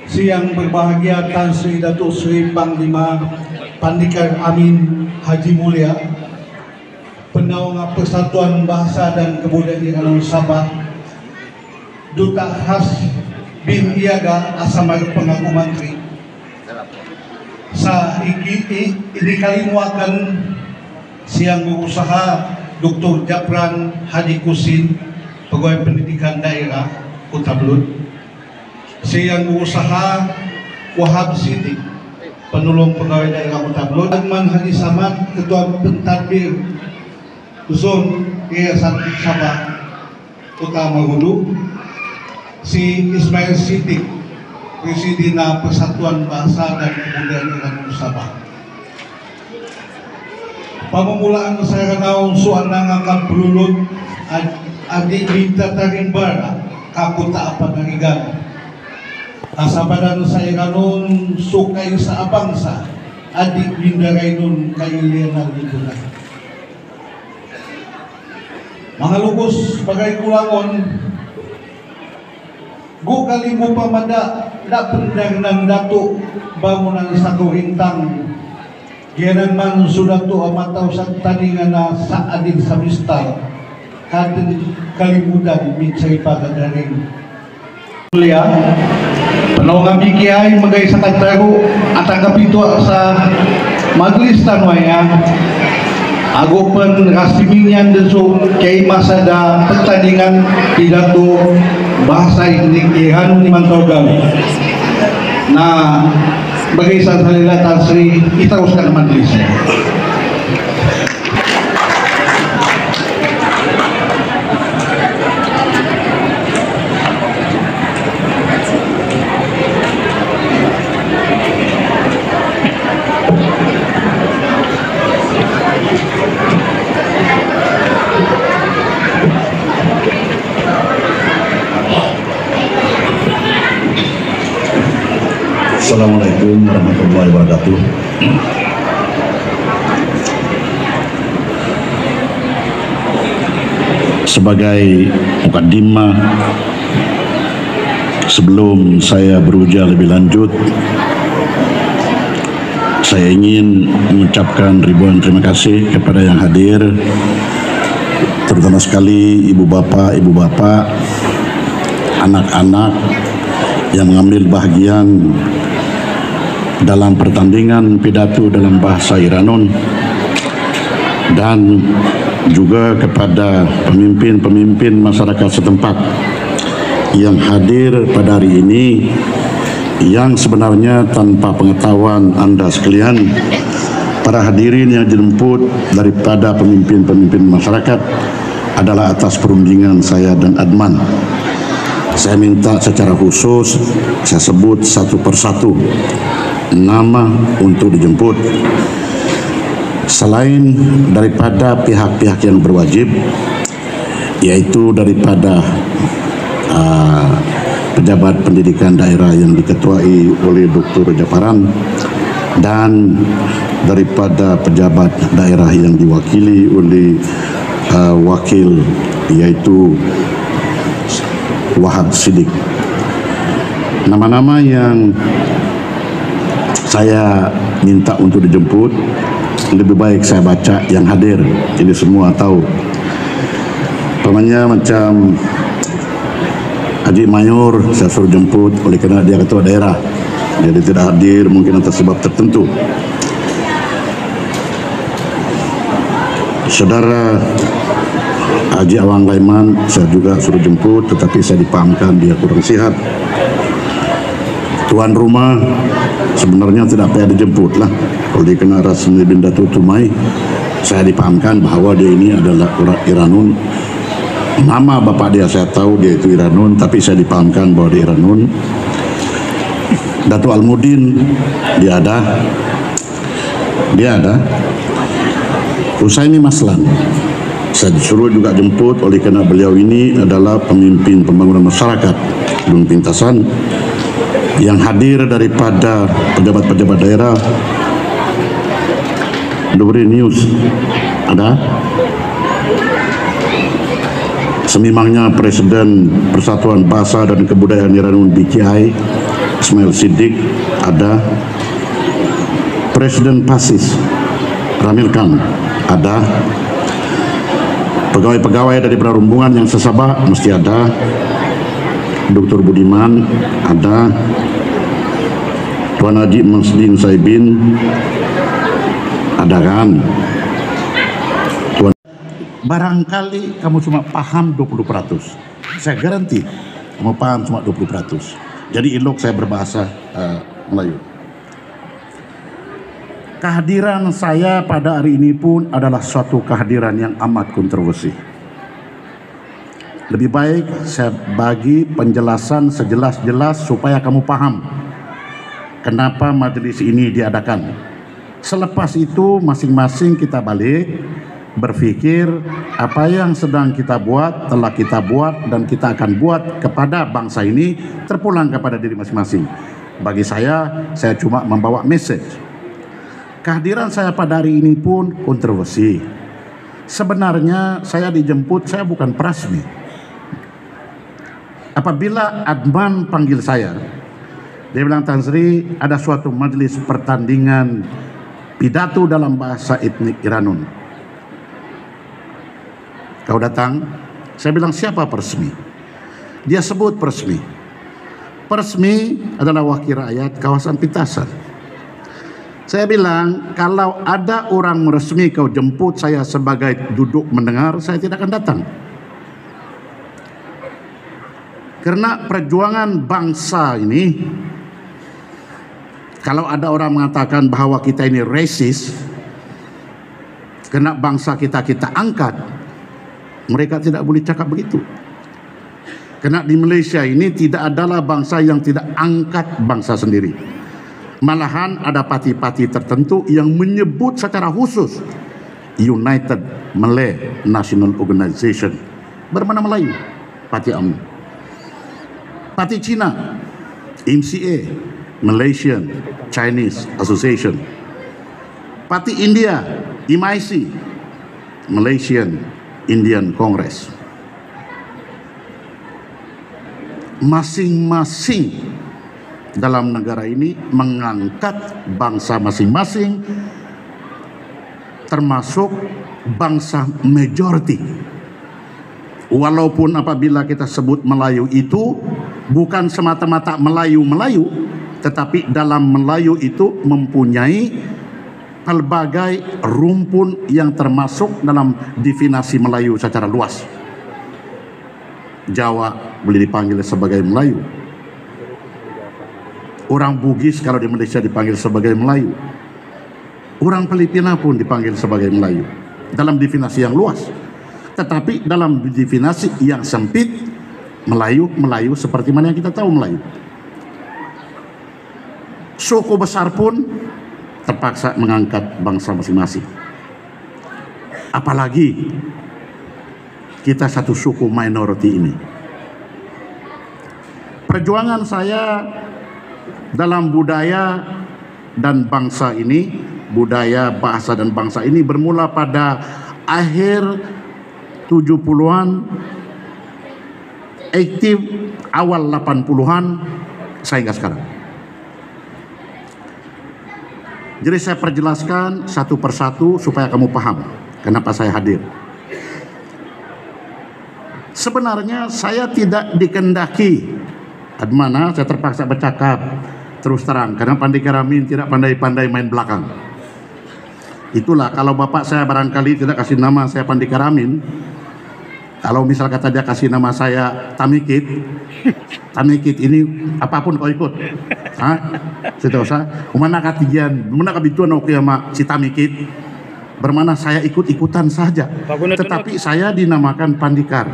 Siang berbahagia Tan Sri Datuk Seri Panglima Pandikar Amin Haji Mulia, Penaung Persatuan Bahasa dan Kebudayaan Iranun Sabah, Duta Khas bin Iaga Asam Pengaku Menteri. Ini kali muakan siang berusaha Dr. Japran Hadi Kusin, Pegawai Pendidikan Daerah Kota Belud. Siang berusaha Wahab Siddiq, Penolong Pegawai Daerah Kota Belud. Adman Haji Samad, Ketua Pentadbir Zon Yayasan Sabah Kota Mahulu. Si Ismail Siddiq, Presidina Persatuan Bahasa dan Kebudayaan Iranun Sabah. Pamemulaan saya kenal suanang akan belulut adik minta tarimbar kaku tak apa narigan. Asabadan saya kanun sukai saabangsa adik bindarainun kayu lianal dikuna. Mangalukus bagai kulangon gu kalimu pamada dak pendang nan datuk bangunan satu hintang gianan man sudah tu amatau tandingan saadin samistal kadin kalimudan mencari pagadaring mulia penaung kami kiai magai sakat taru atang kapitu sa majlis tanwaya agopen rasiminyan desu kiai masada pertandingan pidato bahasa Iran di Mantaugal. Nah, bagi salila Tan Sri kita teruskan majlisnya. Assalamualaikum warahmatullahi wabarakatuh. Sebagai mukaddimah, sebelum saya berujar lebih lanjut, saya ingin mengucapkan ribuan terima kasih kepada yang hadir, terutama sekali ibu bapak, anak-anak yang mengambil bahagian dalam pertandingan pidato dalam bahasa Iranun, dan juga kepada pemimpin-pemimpin masyarakat setempat yang hadir pada hari ini, yang sebenarnya tanpa pengetahuan Anda sekalian, para hadirin yang dijemput daripada pemimpin-pemimpin masyarakat adalah atas perundingan saya dan Adman. Saya minta secara khusus saya sebut satu persatu nama untuk dijemput. Selain daripada pihak-pihak yang berwajib, yaitu daripada pejabat pendidikan daerah yang diketuai oleh Dr. Japaran, dan daripada pejabat daerah yang diwakili oleh wakil yaitu Wahab Siddiq. Nama-nama yang saya minta untuk dijemput, lebih baik saya baca yang hadir. Ini semua tahu. Namanya macam Haji Mayor, saya suruh jemput oleh kerana dia ketua daerah, jadi tidak hadir mungkin atas sebab tertentu. Saudara Haji Awang Laiman saya juga suruh jemput, tetapi saya dipahamkan dia kurang sihat. Tuan rumah sebenarnya tidak payah dijemput lah. Kalau dia kena Rasmi bin Datuk Tumai, saya dipahamkan bahawa dia ini adalah orang Iranun. Nama bapak dia saya tahu dia itu Iranun, tapi saya dipahamkan bahawa dia Iranun. Datuk Almudin dia ada. Husaini Maslan saya disuruh juga jemput oleh kerana beliau ini adalah pemimpin pembangunan masyarakat Gunung Pintasan. Yang hadir daripada pejabat-pejabat daerah, Dobri News ada, semimangnya Presiden Persatuan Bahasa dan Kebudayaan Iranun BKI Ismail Siddiq, ada Presiden PASIS Ramil Khan, ada pegawai-pegawai dari perhubungan yang sesabak mesti ada, Dr. Budiman ada, Tuan Haji Masdin Saibin ada kan. Tuan, barangkali kamu cuma paham 20%, saya garanti kamu paham cuma 20%. Jadi elok saya berbahasa Melayu. Kehadiran saya pada hari ini pun adalah suatu kehadiran yang amat kontroversi. Lebih baik saya bagi penjelasan sejelas-jelas supaya kamu paham kenapa majelis ini diadakan. Selepas itu masing-masing kita balik berpikir apa yang sedang kita buat, telah kita buat dan kita akan buat kepada bangsa ini terpulang kepada diri masing-masing. Bagi saya cuma membawa message. Kehadiran saya pada hari ini pun kontroversi. Sebenarnya saya dijemput, saya bukan prasmi. Apabila Adman panggil saya, dia bilang, Tan Sri, ada suatu majelis pertandingan pidato dalam bahasa etnik Iranun. Kau datang? Saya bilang, siapa Persmi? Dia sebut Persmi. Persmi adalah wakil rakyat kawasan Pitasan. Saya bilang, kalau ada orang resmi kau jemput saya sebagai duduk mendengar, saya tidak akan datang. Karena perjuangan bangsa ini, kalau ada orang mengatakan bahwa kita ini racist, karena bangsa kita angkat, mereka tidak boleh cakap begitu. Karena di Malaysia ini tidak adalah bangsa yang tidak angkat bangsa sendiri. Malahan ada parti-parti tertentu yang menyebut secara khusus United Malay National Organization, bermana Melayu, Parti UMNO. Parti Cina, MCA, Malaysian Chinese Association. Parti India, MIC, Malaysian Indian Congress. Masing-masing dalam negara ini mengangkat bangsa masing-masing, termasuk bangsa majority. Walaupun apabila kita sebut Melayu itu bukan semata-mata Melayu-Melayu, tetapi dalam Melayu itu mempunyai pelbagai rumpun yang termasuk dalam definisi Melayu secara luas. Jawa boleh dipanggil sebagai Melayu. Orang Bugis kalau di Malaysia dipanggil sebagai Melayu. Orang Filipina pun dipanggil sebagai Melayu. Dalam definisi yang luas. Tetapi dalam definisi yang sempit, Melayu seperti mana yang kita tahu Melayu. Suku besar pun terpaksa mengangkat bangsa masing-masing. Apalagi kita satu suku minority ini. Perjuangan saya dalam budaya dan bangsa ini, budaya, bahasa dan bangsa ini bermula pada akhir 70-an, aktif awal 80-an sehingga sekarang. Jadi saya perjelaskan satu persatu supaya kamu paham kenapa saya hadir. Sebenarnya saya tidak dikendaki, Admana, saya terpaksa bercakap terus terang karena Pandika Ramin tidak pandai-pandai main belakang. Itulah kalau bapak saya barangkali tidak kasih nama saya Pandika Ramin, kalau misal kata dia kasih nama saya Tamikit ini apapun kau ikut. Sudah usah. Umana katigian, umana kabituan oke sama si Tamikit. Bermana saya ikut-ikutan saja. Tetapi saya dinamakan Pandikar.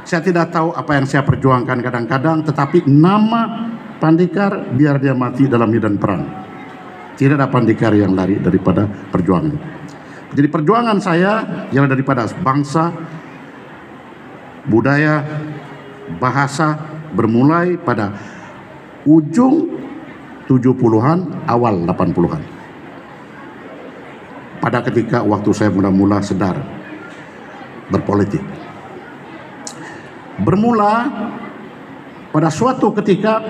Saya tidak tahu apa yang saya perjuangkan kadang-kadang, tetapi nama Pandikar biar dia mati dalam medan perang. Tidak ada Pandikar yang lari daripada perjuangan. Jadi perjuangan saya ialah daripada bangsa, budaya, bahasa, bermulai pada ujung 70-an, awal 80-an. Pada ketika waktu saya mula-mula sedar berpolitik. Bermula pada suatu ketika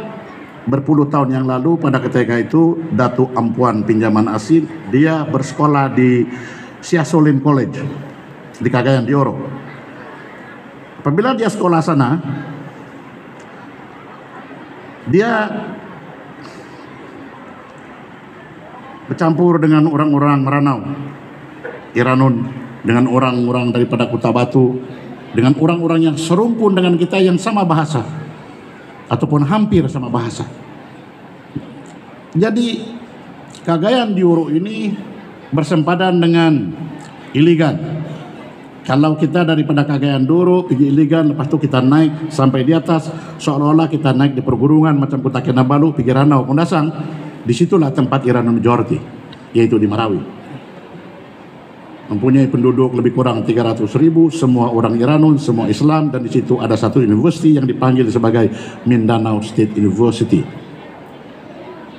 berpuluh tahun yang lalu pada ketika itu Datuk Ampuan Pinjaman Asing, dia bersekolah di Siasolin College di Cagayan de Oro. Apabila dia sekolah sana, dia bercampur dengan orang-orang Meranau, Iranun, dengan orang-orang daripada Kuta Batu, dengan orang-orang yang serumpun dengan kita yang sama bahasa ataupun hampir sama bahasa. Jadi Cagayan de Oro ini bersempadan dengan Iligan. Kalau kita daripada Cagayan de Oro pergi Iligan, lepas tu kita naik sampai di atas, seolah-olah kita naik di pergunungan macam Kuta Kinabalu, pergi Ranau, Kundasang. Disitulah tempat Iranun majority, yaitu di Marawi. Mempunyai penduduk lebih kurang 300.000, semua orang Iranun, semua Islam, dan di situ ada satu universiti yang dipanggil sebagai Mindanao State University.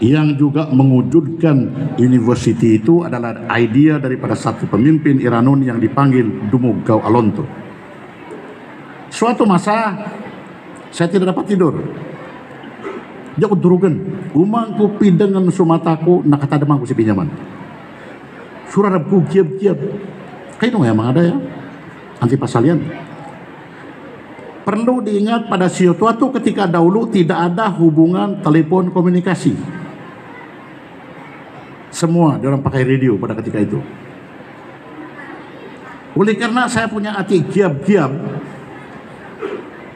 Yang juga mewujudkan universiti itu adalah idea daripada satu pemimpin Iranun yang dipanggil Dumugau Alonto. Suatu masa saya tidak dapat tidur. Dia kudurugan, umangku pidangan sumataku nakatadamang ko si pinjaman. Surarabku kiab-kiab. Kayo nung emang ada ya, anti pasalian. Perlu diingat pada suatu ketika dahulu tidak ada hubungan telepon komunikasi. Semua orang pakai radio pada ketika itu. Oleh karena saya punya hati giab-giab,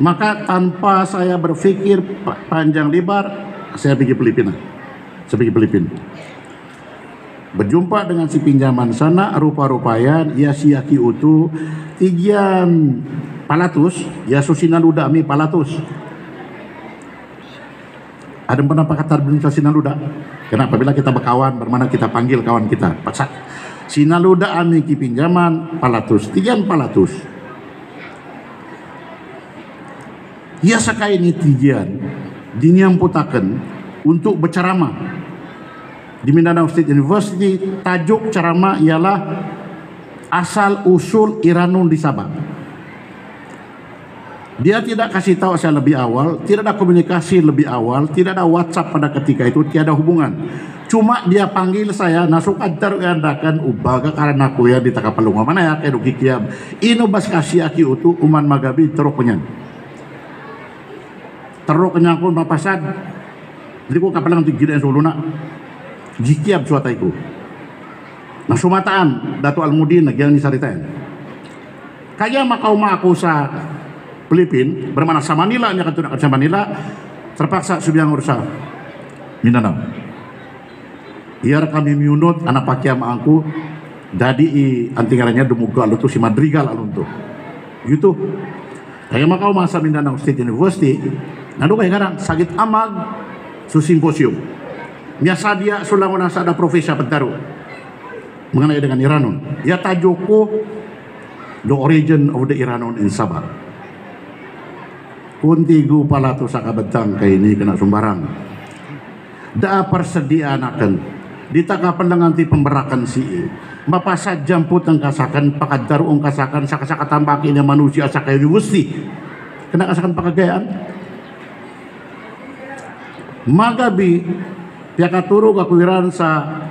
maka tanpa saya berpikir panjang lebar, saya pergi Filipina. Saya pergi Filipina. Berjumpa dengan si pinjaman sana, rupa-rupayan, ya siaki utu, tigian palatus, ya susinaluda mi palatus. Ada pernah pakai berita sinaluda? Karena apabila kita berkawan, bermana kita panggil kawan kita, pasak. Sinaluda ami ki pinjaman palatus, tigian palatus. Ia sakai ini tigian dinyamputakan untuk berceramah di Mindanao State University. Tajuk ceramah ialah asal usul Iranun di Sabah. Dia tidak kasih tahu saya lebih awal, tidak ada komunikasi lebih awal, tidak ada WhatsApp pada ketika itu, tiada hubungan. Cuma dia panggil saya, nasuk antar adakan ubaga karena aku ya di Takapalunga mana ya kayak dukikiam. Ino bas kasih aki utu uman magabi teruk penyan. Teruk kenyang pun mapasad. Jadi ko kapalang tigil yang suluna. Jikiab suataiku. Nah sumataan Dato Almudin nagyan ni saritain. Kaya makau aku sa Filipin bermana sa Manila nya katunak sa Manila terpaksa subiang ursa Mindanao. Iar kami miunut anak pakiam aku dadi antingaranya dumuga alutu si Madrigal aluntu. Gitu. Kaya makau masa Mindanao State University. Nado kay karang sagit amag su simposium. Biasa dia sulang nasa ada profesor pentaru mengenai dengan Iranun. Ya tajukku The Origin of the Iranun in Sabah. Kuntigu pala to sa kabantang kay ini kena sumbarang. Da persediaan akan ditakapan dengan ti pemberakan si mapasad jamput ang kasakan pakadaru ang kasakan sa kasakatambaki na manusia sa kayo university. Kena kasakan pakagayaan. Magabi piakaturo kakuiran sa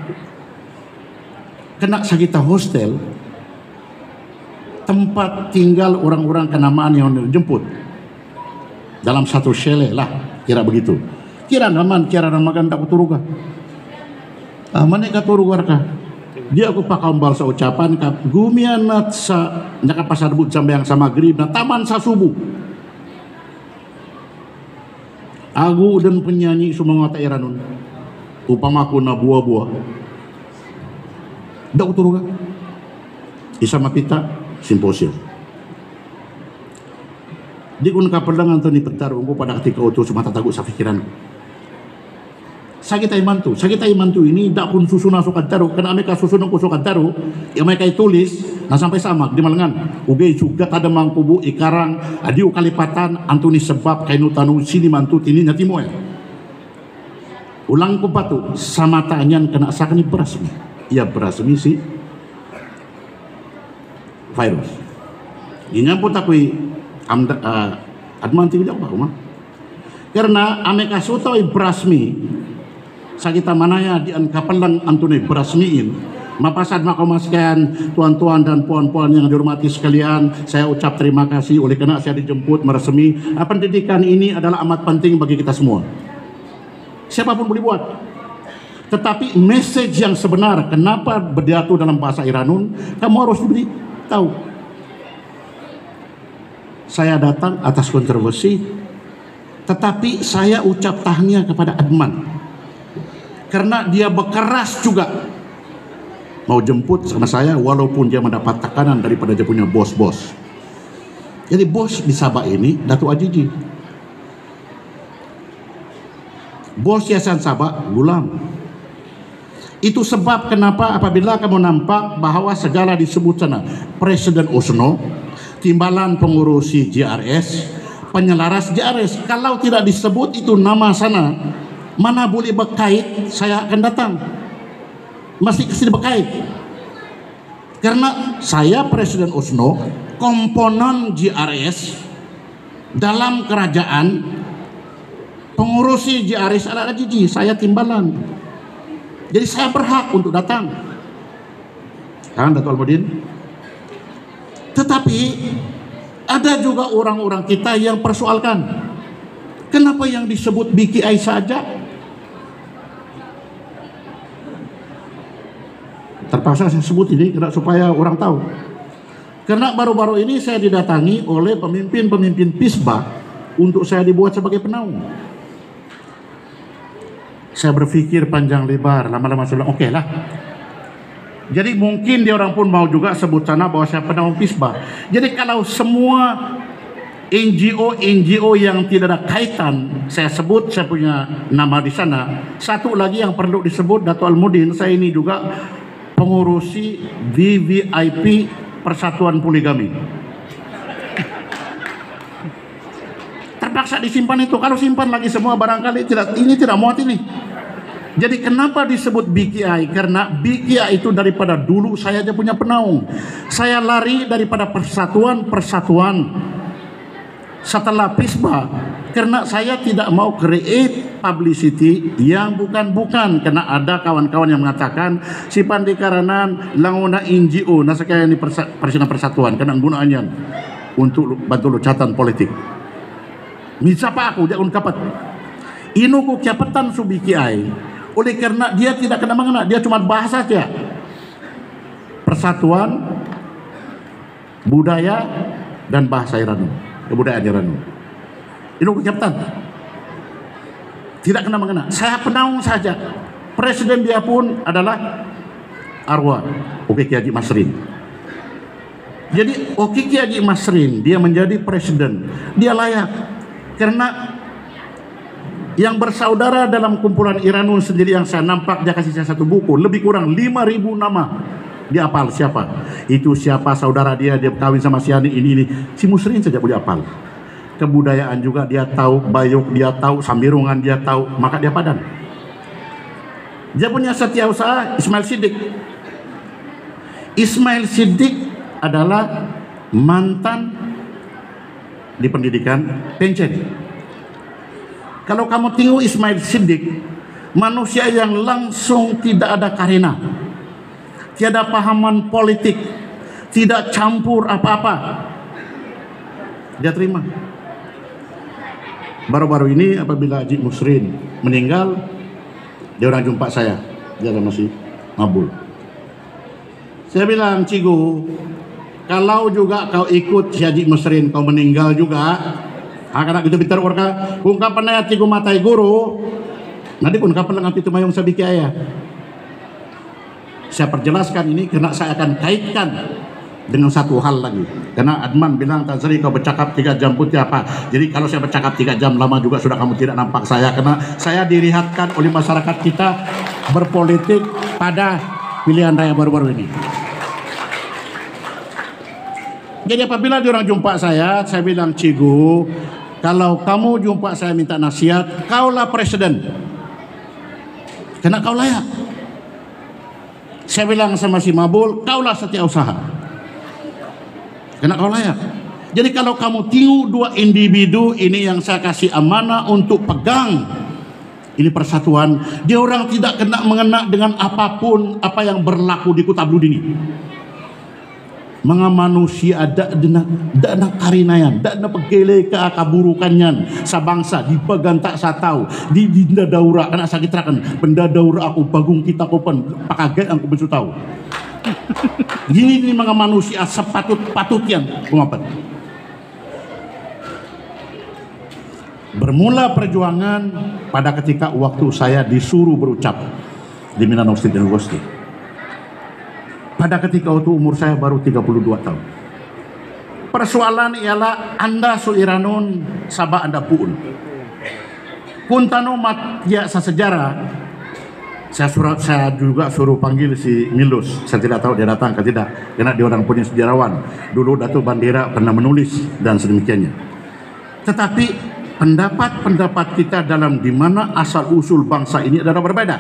kena sa kita hostel tempat tinggal orang-orang kenamaan yang dijemput dalam satu chalet lah, kira begitu. Kira maganda ko turuga. Mana ka turugar ka? Dia aku pakambal sa ucapan ka gumianat sa nakapasarbut sambayang sa maghrib na taman sa subuh. Aku dan penyanyi sumangata Iranun upamaku na buah-buah da uturuga isa mapita simposium di kun kapalangan to ni pentarung ko pada ketika utuh sumatatago sa pikiran sakit ay mantu ini da kun susuna sukadaro kana ame ka susunon ko sukadaro ya may kay tulis na sampai samag di malangan ugay juga tada mangkubu ikarang adiu kalipatan antuni sebab kay nutanu sini mantu tini natimo ulang ko pa to sa matanyan kana sa kani berasmi iya berasmi si virus inyampot ako'y adman tidak ba Karena ameka sutau ibrasmi sakita manaya di kapelang antune berasmiin mapasad makomaskan tuan-tuan dan puan-puan yang dihormati sekalian, saya ucap terima kasih oleh karena saya dijemput meresmi. Pendidikan ini adalah amat penting bagi kita semua, siapapun boleh buat, tetapi message yang sebenar kenapa berdiatu dalam bahasa Iranun kamu harus diberi tahu. Saya datang atas kontroversi, tetapi saya ucap tahniah kepada Adman karena dia berkeras juga mau jemput sama saya walaupun dia mendapat tekanan daripada dia punya bos-bos. Jadi bos di Sabah ini Datuk Ajiji, bos Yayasan Sabah Gulam. Itu sebab kenapa apabila kamu nampak bahwa segala disebut sana Presiden Osno, timbalan pengurusi JRS, penyelaras JRS, kalau tidak disebut itu nama sana, mana boleh berkait, saya akan datang. Masih kesini berkait. Karena saya Presiden Osno, komponen JRS dalam kerajaan, pengurusi JRS adalah Ajiji, saya timbalan. Jadi saya berhak untuk datang. Kan Datuk Almudin? Tetapi ada juga orang-orang kita yang persoalkan, kenapa yang disebut BKI saja? Terpaksa saya sebut ini supaya orang tahu. Karena baru-baru ini saya didatangi oleh pemimpin-pemimpin PISBA untuk saya dibuat sebagai penaung. Saya berpikir panjang lebar, lama-lama saya bilang oke lah. Jadi mungkin dia orang pun mau juga sebut sana bahwa saya penaung PISBA. Jadi kalau semua NGO yang tidak ada kaitan saya sebut, saya punya nama di sana. Satu lagi yang perlu disebut Datuk Almudin, saya ini juga pengurusi VVIP Persatuan Poligami. Terpaksa disimpan itu. Kalau simpan lagi semua barangkali tidak muat ini. Jadi kenapa disebut BKI? Karena BKI itu daripada dulu saya aja punya penaung. Saya lari daripada persatuan setelah PISBA karena saya tidak mau create publicity yang bukan-bukan. Karena ada kawan-kawan yang mengatakan si Pandikaranan langona NGO nasakaya ini persatuan karena gunaannya untuk bantu locatan politik. Misapa aku jangan kapat inuku kiapetan su BKI oleh karena dia tidak kena mengena, dia cuma bahasa saja persatuan budaya dan bahasa Iran, kebudayaan Iran. Inuku kiapetan tidak kena mengena, saya penaung saja. Presiden dia pun adalah arwah Oki Kiai Haji Masrin. Jadi Oki Kiai Haji Masrin dia menjadi presiden, dia layak karena yang bersaudara dalam kumpulan Iranun sendiri yang saya nampak, dia kasih saya satu buku lebih kurang 5.000 nama. Dia hafal siapa itu, siapa saudara dia kawin sama si ini si Musrin saja boleh hafal. Kebudayaan juga dia tahu, Bayuk dia tahu, Sambirungan dia tahu, maka dia padan. Dia punya setiausaha Ismail Siddiq. Ismail Siddiq adalah mantan di pendidikan Pencen. Kalau kamu tengok Ismail Siddiq, manusia yang langsung tidak ada karena, tiada pahaman politik, tidak campur apa-apa, dia terima. Baru-baru ini apabila Haji Musrin meninggal, dia orang jumpa saya, dia masih mabul. Saya bilang, Cigu, kalau juga kau ikut si Haji Musrin, kau meninggal juga, akan kita bicara orka, kung kapan na Cigu matai guru, nanti kung kapan lang itu mayong sabi kaya. Saya perjelaskan ini karena saya akan kaitkan dengan satu hal lagi. Karena Adman bilang, Tazri kau bercakap 3 jam putih apa. Jadi kalau saya bercakap 3 jam lama juga sudah kamu tidak nampak saya. Karena saya dilihatkan oleh masyarakat kita berpolitik pada pilihan raya baru-baru ini. Jadi apabila diorang jumpa saya bilang, Cigu, kalau kamu jumpa saya minta nasihat, kaulah presiden. Karena kau layak. Saya bilang sama si Mabul, kaulah setiausaha. Karena kau layak. Jadi kalau kamu tengok dua individu ini yang saya kasih amanah untuk pegang ini persatuan, dia orang tidak kena mengena dengan apapun apa yang berlaku di Kota Bludini. Mga manusia da na karinayan, da na pagkele ka kaburukanyan sa bangsa, di paganta sa tao, di daura kana sakit rakan, pendadaura ako bagong kita ko pan pakagay ang kubensu tao. Gini ni mga manusia sepatut-patut yan kumapat. Bermula perjuangan pada ketika waktu saya disuruh berucap di Mindanao State University. Pada ketika itu umur saya baru 32 tahun. Persoalan ialah Anda suiranon saba Anda puun. Kuntano matya sa sejarah. Saya juga suruh panggil si Milus. Saya tidak tahu dia datang atau tidak, karena dia orang punya sejarawan. Dulu Datuk Bandera pernah menulis dan sedemikiannya. Tetapi pendapat-pendapat kita dalam di mana asal usul bangsa ini adalah berbeda.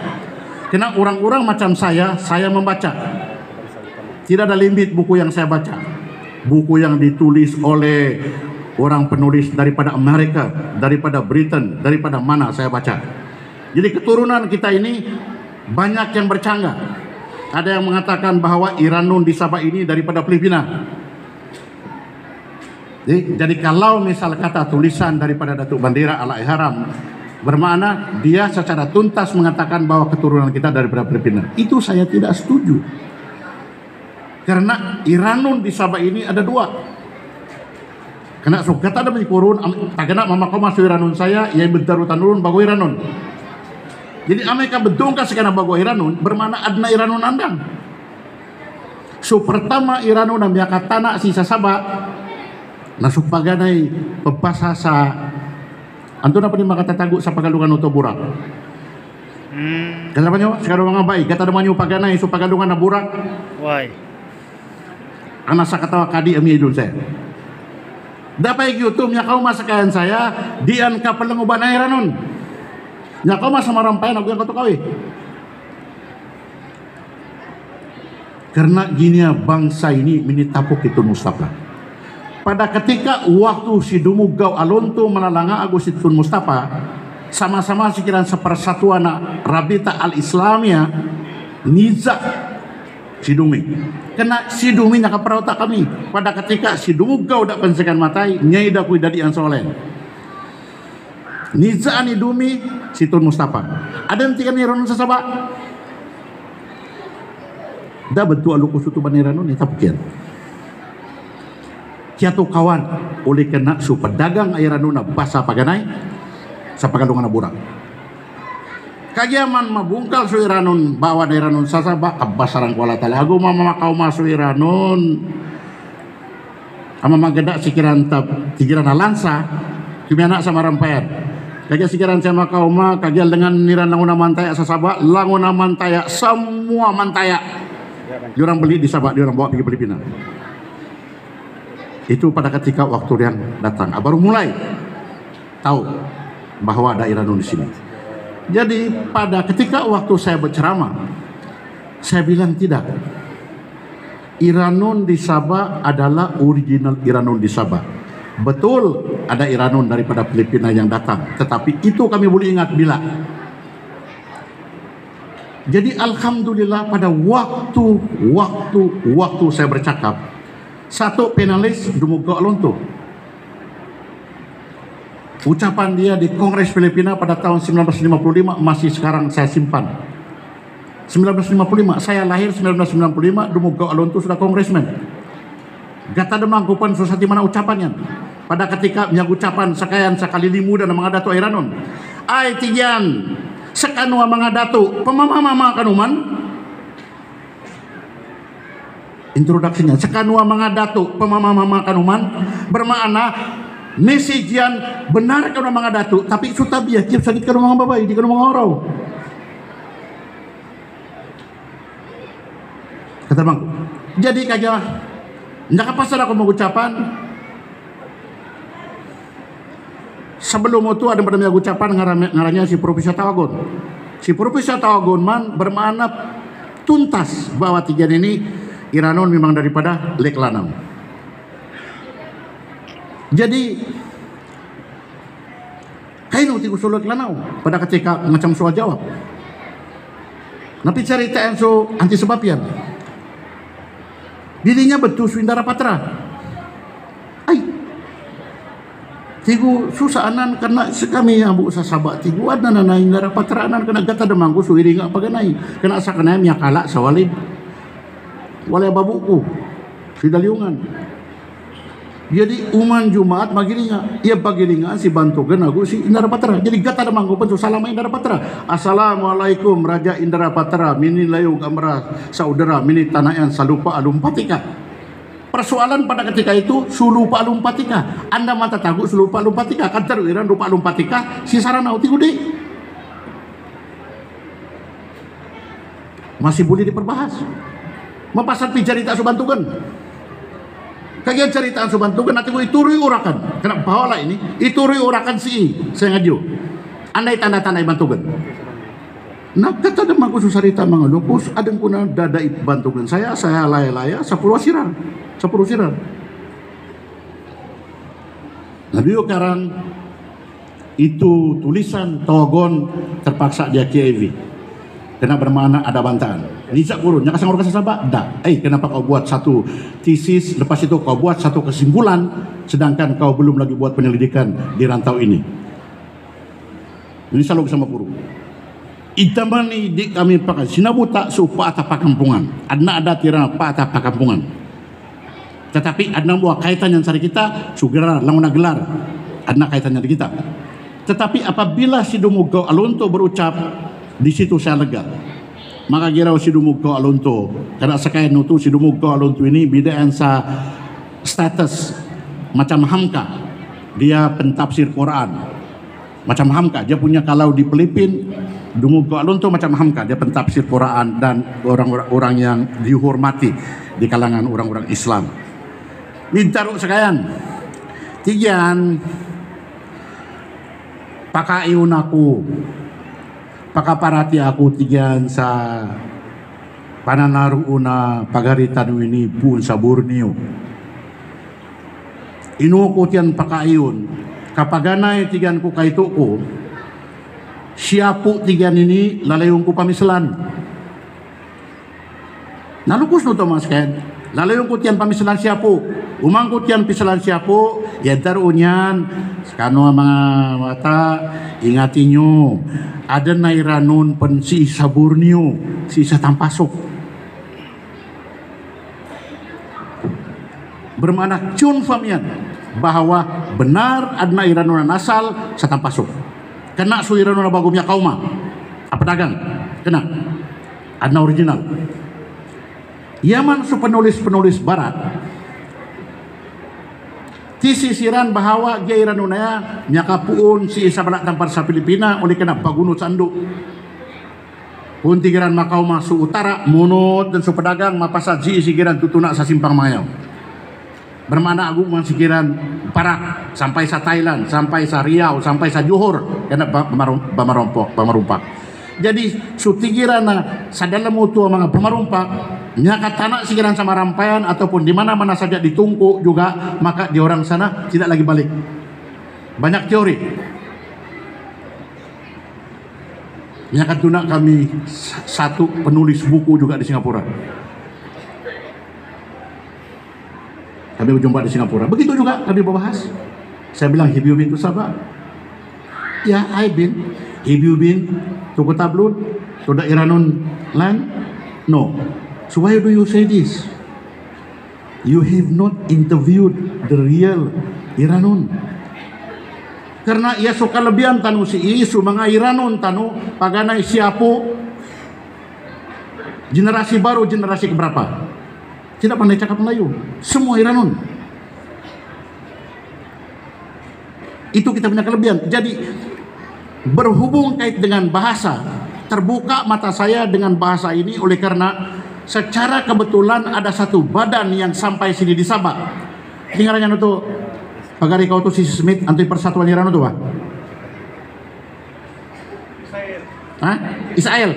Karena orang-orang macam saya membaca. Tidak ada limit buku yang saya baca. Buku yang ditulis oleh orang penulis daripada Amerika, daripada Britain, daripada mana saya baca. Jadi keturunan kita ini banyak yang bercanggah. Ada yang mengatakan bahwa Iranun di Sabah ini daripada Filipina. Jadi kalau misal kata tulisan daripada Datuk Bandera Al-Ihram bermakna dia secara tuntas mengatakan bahwa keturunan kita daripada Filipina. Itu saya tidak setuju. Karena Iranun di Sabah ini ada dua. Karena kata ada menyikurun, tagana mama kau masuk Iranun saya, yang bentaru tanurun bago Iranun. Jadi Amerika bedongka sekarang bago Iranun bermakna adna Iranun andang. So pertama Iranun na miyakatana si Sabah nasupaganay pagpasa sa anto na pa ni makatatago sa pagalungan uto burak. Kasama nyo, sekarang mga bay, kata naman yung paganay sa pagalungan na burak. Why? Ang nasa katawa kadi ami idol saya. Dapat YouTube nya kau masakayan saya, dian ka palang uban na Iranon. Nya kau masa marampayan ako yang kau kawi. Karena gini bangsa ini minitapok itu Mustafa. Pada ketika waktu si Dumugao Alonto menalanga Agus Tun Mustafa sama-sama sekiran sepersatuan Rabita Al-Islamia Niza si Dumi. Kena si Dumi nakaparauta kami pada ketika si Dumugao dak pensekan matai nyai dak kuidadi ang solen. Niza ani Dumi si Tun Mustafa. Ada yang tiga niron sa Sabah. Da bentuk aluku sutu baniranon ni tapian. Kiatu kawan oleh kena su pedagang airanu na basa paganay sa pagalungan na burak. Kagiaman mabungkal su iranon bawa na iranon sasaba kabasaran kuala talago mamamakaw masu iranon ama maganda sikiran tigiran na lansa kimiana sa marampayan. Kaya sikiran sa makauma kagial dengan niran languna mantaya sa Sabah languna mantaya semua mantaya. Diorang beli di Sabah, diorang bawa pergi Filipina. Itu pada ketika waktu yang datang, baru mulai tahu bahwa ada Iranun di sini. Jadi pada ketika waktu saya berceramah, saya bilang tidak. Iranun di Sabah adalah original Iranun di Sabah. Betul ada Iranun daripada Filipina yang datang, tetapi itu kami boleh ingat bila. Jadi alhamdulillah pada waktu saya bercakap, satu penalis Dumugao Alonto. Ucapan dia di Kongres Filipina pada tahun 1955 masih sekarang saya simpan. 1955, saya lahir 1995, Dumugao Alonto sudah kongresmen. Gata demangkupan susati mana ucapannya. Pada ketika punya ucapan sakayan sakali limu dan mga dato Iranon. Ay tiyan, sekanua mga dato, pamamama kanuman. Introduksinya sekanua mga dato pemamama kanuman bermakna mesijian benar kan mga dato tapi sutabiah tiap sakit kan mga babae di kan mga oraw. Kata bang, jadi kaya nakapasar ako mengucapan sebelum itu ada pada ucapan ngarannya si Profesor Tawagon. Si Profesor Tawagon man bermakna tuntas bahwa tiga ini Iranon memang daripada Lek Lanam. Jadi kainu ti usulot lanau pada ketika macam soal jawab. Napi cerita yang so anti sebab yan. Dirinya betul Indara Patra. Ay, tigu susah anan karena kami yang bu sasabak tigu ada nana Indara Patra anan kena gata demangku suwiri nggak paganai kena sakana miak kalak sawalin. Walai babuku sidaliungan. Jadi uman Jumat magilinga, ia pagilinga si bantugan aku si Indara Patra. Jadi gata ada mangko pentu salama Indara Patra. Assalamualaikum Raja Indara Patra, mini layu gamra saudara, mini tanayan salupa alumpatika. Persoalan pada ketika itu sulupa alumpatika. Anda mata tagu sulupa alumpatika, kantar wiran lupa alumpatika, si sarana uti gede. Masih boleh diperbahas. Mapasat pijarita subantugan. Kagian ceritaan subantugan nanti gue ituri urakan. Kena bawa lah ini ituri urakan si saya ngaju. Andai tanda-tanda bantugan. Nah kata demang ku susarita mangalupus adeng kuna dada bantugan saya laya-laya 10 sirar. Nabi karang itu tulisan togon terpaksa dia KIV. Kena bermakna ada bantahan. Nisa kurun, nyaka sang orang kasasaba, dah. Kenapa kau buat satu tesis, lepas itu kau buat satu kesimpulan, sedangkan kau belum lagi buat penyelidikan di rantau ini. Ini selalu sama guru. Itamani di kami pakai sinabuta supa atap pakampungan. Ada tirana pa atap pakampungan. Tetapi ada buah kaitan yang cari kita, sugera languna gelar. Ada kaitannya di kita. Tetapi apabila si Dumugau Alonto berucap, di situ saya lega. Maka kira si Dumugau Alonto, karena sekaya nutu si Dumugau Alonto ini bidaan sa status macam Hamka. Dia pentafsir Quran. Macam Hamka, dia punya kalau di Filipin Dumugau Alonto macam Hamka, dia pentafsir Quran dan orang-orang yang dihormati di kalangan orang-orang Islam. Mintaruh sekalian. Tigian pakaiun aku. Pakaparati aku tigian sa pananaru una pagaritan ini pun sa Borneo. Inuko tiyan pakayun. Kapaganay tigian ko kaito ko. Siapu tigian ini lalayong ko pamislan. Nalukos no to mas ken. Lalayong ko tiyan pamislan siapu. Umang ko tiyan pislan siapu. Yadar unyan. Kano mga mata ingati nyo. Ada nairanon pen si isa Borneo, si isa Tampasok. Bermakna confirm yan bahwa benar ada nairanon asal sa Tampasok. Kena su iranon bagumnya kauma. Apa dagang? Kena. Ada original. Yaman su penulis-penulis barat tisisiran bahwa dia iranunaya nyakapuun si isa balak tampar sa Pilipina oleh kena pagunut sanduk puntigiran Makau masuk utara munut dan su pedagang mapasat si sigiran tutuna sa simpang mayaw bermakna agung man sigiran Parak sampai sa Thailand sampai sa Riau sampai sa Johor kena pamarumpak jadi su tigiran na sa dalam utuh mga pamarumpak nyakat tanah sikiran sama rampayan ataupun di mana-mana saja ditungku juga maka di orang sana tidak lagi balik. Banyak teori. Nyakat tuna kami satu penulis buku juga di Singapura. Kami berjumpa di Singapura. Begitu juga kami membahas. Saya bilang have you been to Sabah? Ya, I've been. Have you been to Kota Blut? To the Iranon land? No. So why do you say this? You have not interviewed the real Iranon. Karena ia suka lebihan tanu si isu mga Iranon tanu paganay siapo generasi baru generasi keberapa? Tidak pandai cakap Melayu. Semua Iranon. Itu kita punya kelebihan. Jadi berhubung kait dengan bahasa, terbuka mata saya dengan bahasa ini oleh karena secara kebetulan ada satu badan yang sampai sini di Sabah. Tinggalannya itu pagari kau tuh si Smith anti persatuan Iran itu Pak. Israel.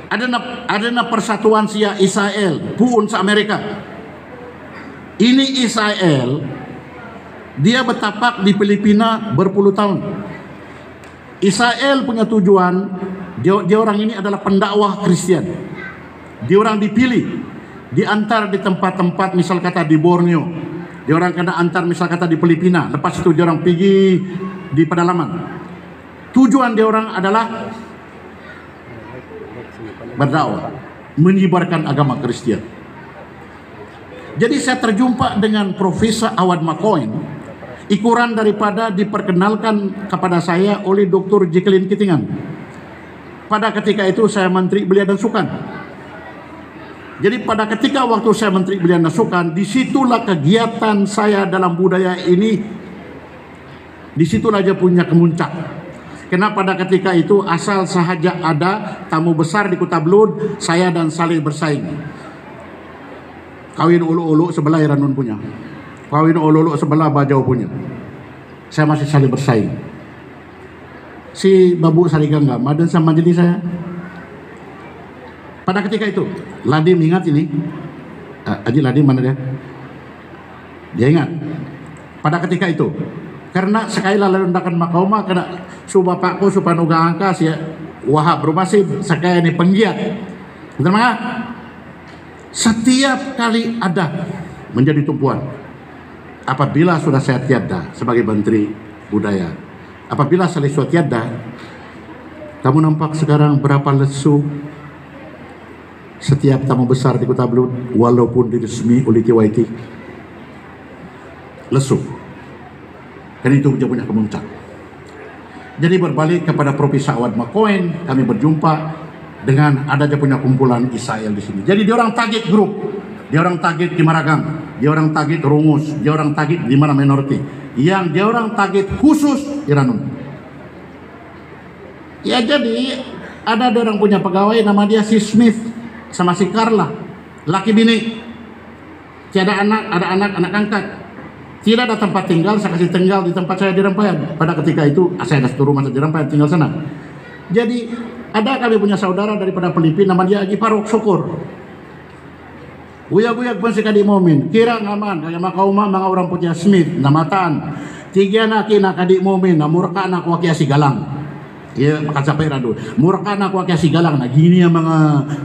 Ada na persatuan sia Israel pun sa Amerika. Ini Israel Dia bertapak di Filipina berpuluh tahun. Israel punya tujuan, dia orang ini adalah pendakwah Kristen. Dia orang dipilih, diantar di tempat-tempat misal kata di Borneo. Dia orang kena antar misal kata di Filipina. Lepas itu dia orang pergi di pedalaman. Tujuan dia orang adalah berdakwah, menyebarkan agama Kristen. Jadi saya terjumpa dengan Profesor Awad McCoy, ikuran daripada diperkenalkan kepada saya oleh Dr. Jacqueline Kittingan. Pada ketika itu saya Menteri Belia dan Sukan. Jadi pada ketika waktu saya Menteri Belia dan Sukan, disitulah kegiatan saya dalam budaya ini, disitulah dia punya kemuncak. Karena pada ketika itu asal sahaja ada tamu besar di Kota Belud, saya dan Saleh bersaing. Kawin ulu-ulu sebelah Iranun punya, kawin ulu-ulu sebelah Bajau punya. Saya masih saling bersaing. Si Babu Sarigangga madan sama jadi saya. Pada ketika itu, Ladim ingat ini. Haji Ladim mana dia? Dia ingat. Pada ketika itu, karena sekali lalu rendakan makauma, karena su bapakku su panuga angka si Wahab Rumasid, sekali ini penggiat. Betul mah? Setiap kali ada menjadi tumpuan. Apabila sudah saya tiada sebagai Menteri Budaya, apabila saya sudah tiada, kamu nampak sekarang berapa lesu setiap tamu besar di Kota Belud, walaupun diresmi oleh TYT, lesu. Dan itu dia punya kemuncak. Jadi berbalik kepada Profesor Awad McCoy, kami berjumpa dengan ada dia punya kumpulan Israel di sini. Jadi dia orang target grup, dia orang target di Maragam, dia orang target Rungus, dia orang target di mana minority, yang dia orang target khusus Iranun. Ya jadi ada dia orang punya pegawai nama dia si Smith sama si Carla, laki bini, tiada anak, ada anak angkat. Tidak ada tempat tinggal, saya kasih tinggal di tempat saya di Rempayar. Pada ketika itu, saya ada satu rumah di Rempayar, tinggal sana. Jadi, ada kami punya saudara daripada Filipina, nama dia Haji Faruk Syukur. Buyak-buyak pun sekali momen, kira ngaman, kaya makauma mga orang putih Smith, namataan. Tiga naki nakadik momen, namurka anak wakia si galang. Ya, makan sampai rado. Murka anak wakia si galang, nah gini yang mga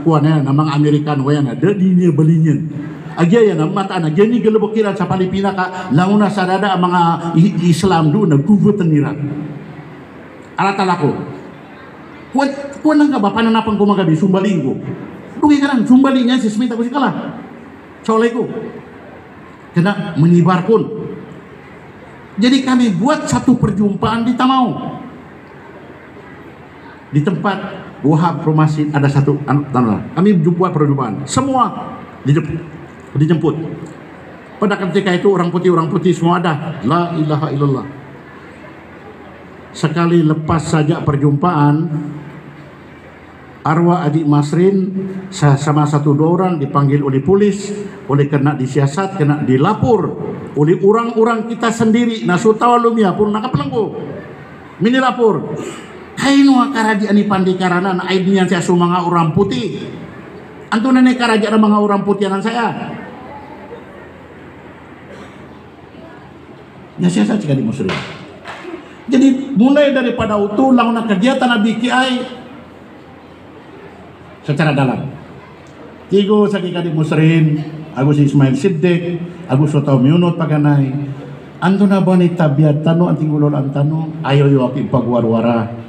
kuannya, na mga Amerikan, wayan, ada dinya balinyan. Agya yan, mata na, gani galabukiran sa Palipina ka, languna sa dada ang mga Islam doon, naggugutan nila. Alatala ko, kuwan lang ka ba, pananapang kumagabi, sumbalinggo. Dugi ka lang, sumbalingan, si Smith ako si kala. Solay ko. Kena menyebar pun. Jadi kami buat satu perjumpaan di Tamau. Di tempat Wahab Rumasid ada satu, kami buat perjumpaan. Semua dijemput. Pada ketika itu orang putih semua ada. La ilaha illallah. Sekali lepas saja perjumpaan, arwah adik Masrin sama satu dua orang dipanggil oleh polis, oleh kena disiasat, kena dilapor oleh orang-orang kita sendiri. Nasutawalumia pun nakapelenggo. Mini lapor. Kainu karaji ani pandi karana na aidnya saya sumanga orang putih. Antu nene karaji ada mga orang putih anan saya. Ya siasat jika di Muslim. Jadi mulai daripada itu langsung kegiatan Nabi Kiai secara dalam. Tigo sa kikadi Muslim, Agus Ismail Siddiq, Agus Sotau Miunot paganay. Anto na ba ni tabiat tano anting ulol ang tano, ayaw yung aking pagwarwara.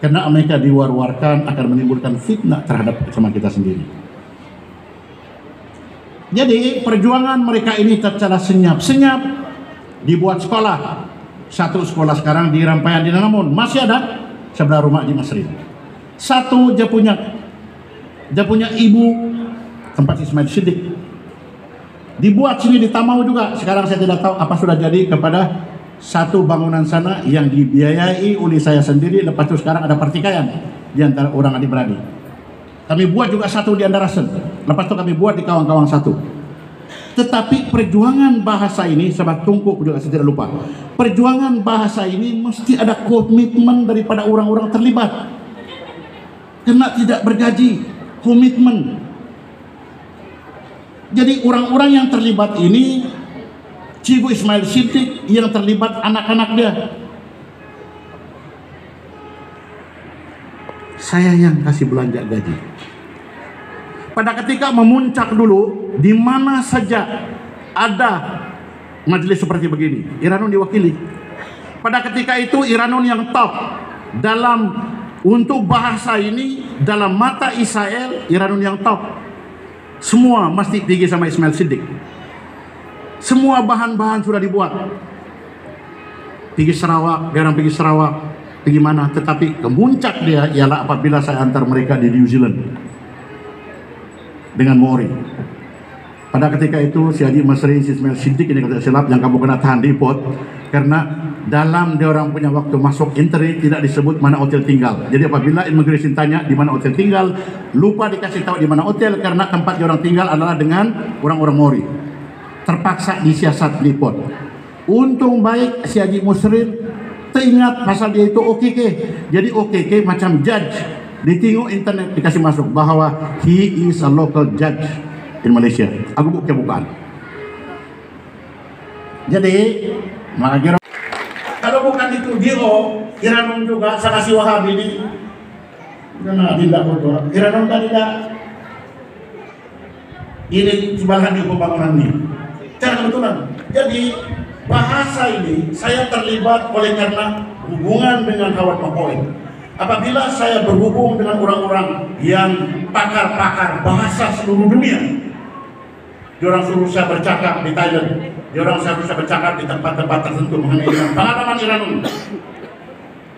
Karena mereka diwar-warkan akan menimbulkan fitnah terhadap sama kita sendiri. Jadi perjuangan mereka ini secara senyap-senyap dibuat sekolah. Satu sekolah sekarang di Rampayan di Nanamun masih ada sebelah rumah di Masrin. Satu dia punya ibu tempat Ismail Siddiq. Dibuat sini di Tamau juga. Sekarang saya tidak tahu apa sudah jadi kepada satu bangunan sana yang dibiayai oleh saya sendiri. Lepas itu sekarang ada pertikaian di antara orang adik-beradik. Kami buat juga satu di Andarasen. Lepas itu kami buat di Kawang-Kawang satu. Tetapi perjuangan bahasa ini, sahabat tungku juga saya tidak lupa. Perjuangan bahasa ini mesti ada komitmen daripada orang-orang terlibat. Kena tidak bergaji, komitmen. Jadi orang-orang yang terlibat ini Cikgu Ismail Siddiq yang terlibat anak-anak dia. Saya yang kasih belanja gaji. Pada ketika memuncak dulu, di mana saja ada majelis seperti begini, Iranun diwakili. Pada ketika itu Iranun yang top dalam untuk bahasa ini, dalam mata Israel, Iranun yang top. Semua mesti pergi sama Ismail Siddiq. Semua bahan-bahan sudah dibuat. Pergi Sarawak, dia orang pergi Sarawak, pergi mana? Tetapi kemuncak dia ialah apabila saya antar mereka di New Zealand dengan Maori. Pada ketika itu si Haji Masri, si Ismail Siddiq ini kata silap yang kamu kena tahan di pot karena dalam dia orang punya waktu masuk entry tidak disebut mana hotel tinggal. Jadi apabila immigration tanya di mana hotel tinggal, lupa dikasih tahu di mana hotel karena tempat dia orang tinggal adalah dengan orang-orang Maori. Terpaksa disiasat di pot. Untung baik si Haji Musrin teringat pasal dia itu OKK. Jadi OKK macam judge. Ditengok internet dikasih masuk bahwa he is a local judge in Malaysia. Aku bukan. Jadi makanya kalau bukan itu Dio, Iranun juga Sakasi Wahab ini karena tidak bodoh. Iranun kan tidak ini sebalahan di pembangunan ini. Cara kebetulan. Jadi bahasa ini saya terlibat oleh karena hubungan dengan kawan Makoy. Apabila saya berhubung dengan orang-orang yang pakar-pakar bahasa seluruh dunia, diorang suruh saya bercakap di Thailand, diorang suruh saya bercakap di tempat-tempat tertentu mengenai pengalaman Iranun.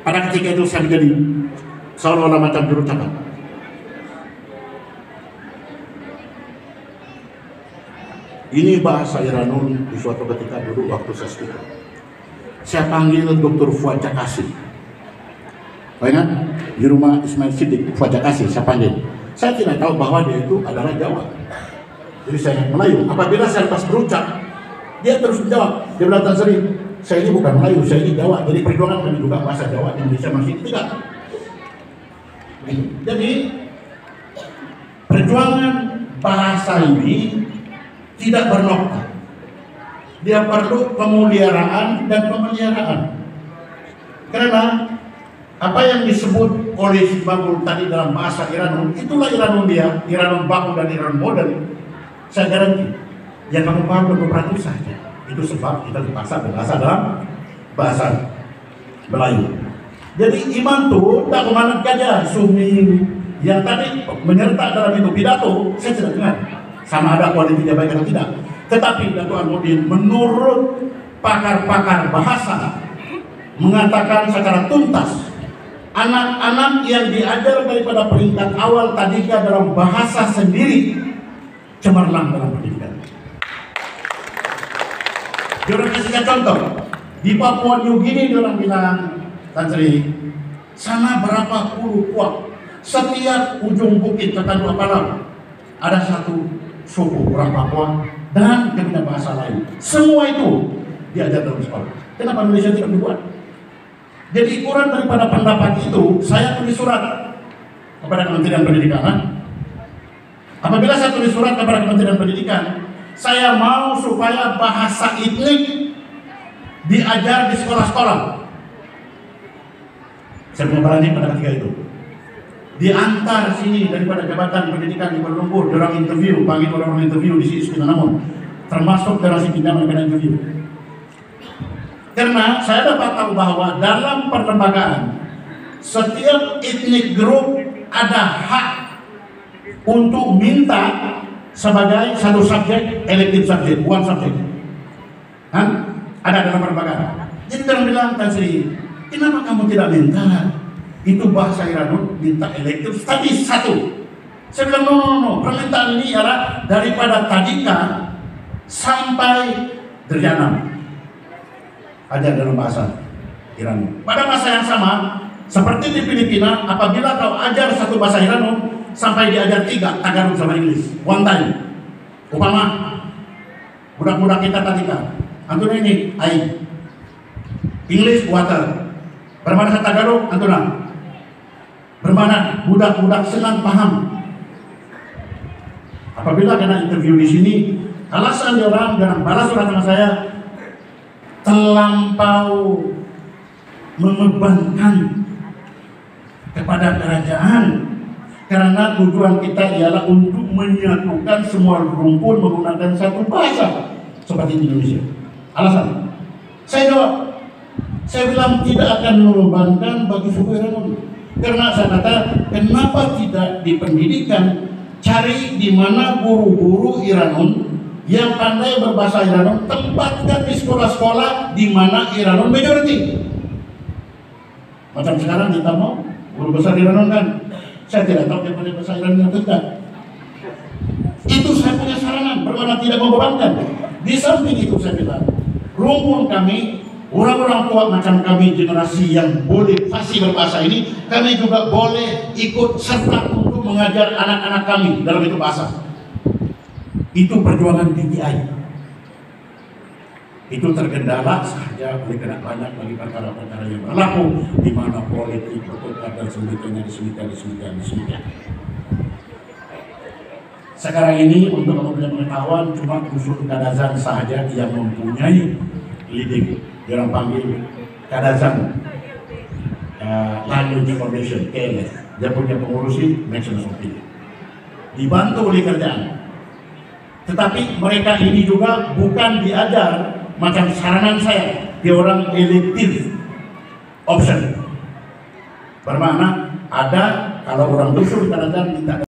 Pada ketika itu saya menjadi seolah-olah macam juru cakap. Ini bahasa Iranun di suatu ketika dulu waktu saya speaker. Saya panggil Dr. Fuad Jakasi. Kau ingat? Di rumah Ismail Siddiq, Fuad Jakasi saya panggil. Saya tidak tahu bahwa dia itu adalah Jawa. Jadi saya Melayu. Apabila saya lepas berucap, dia terus menjawab. Dia bilang, Tan Sri, saya ini bukan Melayu, saya ini Jawa. Jadi perjuangan kami juga bahasa Jawa di Indonesia masih tidak. Jadi perjuangan bahasa ini tidak bernokta. Dia perlu pemeliharaan dan pemeliharaan. Karena apa yang disebut oleh si Bagul tadi dalam bahasa Iranun, itulah Iranun dia, Iranun baku dan Iranun modern. Saya garanti, yang kamu paham 20% saja. Itu sebab kita terpaksa berbahasa dalam bahasa Melayu. Jadi iman tuh tak kemana saja. Sumi yang tadi menyertai dalam itu pidato, saya tidak dengar. Sama ada kualiti dia baik atau tidak. Tetapi Dato' Almudin menurut pakar-pakar bahasa mengatakan secara tuntas, anak-anak yang diajar daripada peringkat awal tadinya dalam bahasa sendiri cemerlang dalam pendidikan. Diorang kasihkan contoh di Papua New Guinea, diorang bilang, Tan Sri, sana berapa puluh kuak, setiap ujung bukit kata dua palang ada satu suku orang Papua dan dia punya bahasa lain. Semua itu diajar dalam sekolah. Kenapa Indonesia tidak dibuat? Jadi ukuran daripada pendapat itu, saya tulis surat kepada Kementerian Pendidikan. Apabila saya tulis surat kepada Kementerian Pendidikan, saya mau supaya bahasa etnik diajar di sekolah-sekolah. Saya punya berani pada ketika itu. Diantar sini daripada Jabatan Pendidikan di Kuala Lumpur, orang interview, panggil orang interview di sini namun termasuk dari si pinjaman dengan interview. Karena saya dapat tahu bahwa dalam perlembagaan setiap etnik grup ada hak untuk minta sebagai satu subjek, elective subjek, one subjek. Ada dalam perlembagaan. Jadi orang bilang, Tan Sri, kenapa kamu tidak minta? Itu bahasa Iranun minta elective studies satu. Saya bilang no. Permintaan ini adalah daripada tadika sampai derjana ajar dalam bahasa Iranun. Pada masa yang sama, seperti di Filipina, apabila kau ajar satu bahasa Iranun sampai diajar 3 Tagalog sama Inggris, one time. Upama budak-budak kita tadika, antuna ini air, English water. Bermana sa Tagalog, antuna. Bermana budak-budak senang paham. Apabila kena interview di sini, alasan dia orang jangan balas surat sama saya, terlampau membebankan kepada kerajaan, karena tujuan kita ialah untuk menyatukan semua rumpun menggunakan satu bahasa seperti di Indonesia. Alasan saya jawab, saya bilang tidak akan membebankan bagi suku Iranun, karena saya kata kenapa tidak di pendidikan cari di mana guru-guru Iranun yang pandai berbahasa Iranun, tempatkan di sekolah-sekolah di mana Iranun majority. Macam sekarang kita mau guru besar Iranun kan, saya tidak tahu dia pandai bahasa Iranun atau tidak. Itu saya punya saranan, bermakna tidak membebankan. Di samping itu saya bilang, rumpun kami, orang-orang tua macam kami, generasi yang boleh fasih berbahasa ini, kami juga boleh ikut serta untuk mengajar anak-anak kami dalam itu bahasa. Itu perjuangan DTI. Itu tergendala saja oleh karena banyak lagi perkara-perkara yang berlaku di mana politik berkutat dan sebagainya disebutkan. Sekarang ini untuk kemudian pengetahuan cuma unsur Kadazan saja yang mempunyai leading, yang panggil Kadazan Language Foundation KLF. Dia punya pengurusi National Opinion, dibantu oleh kerjaan. Tetapi mereka ini juga bukan diajar macam saranan saya, dia orang elective option. Bermakna ada kalau orang usul kadang-kadang minta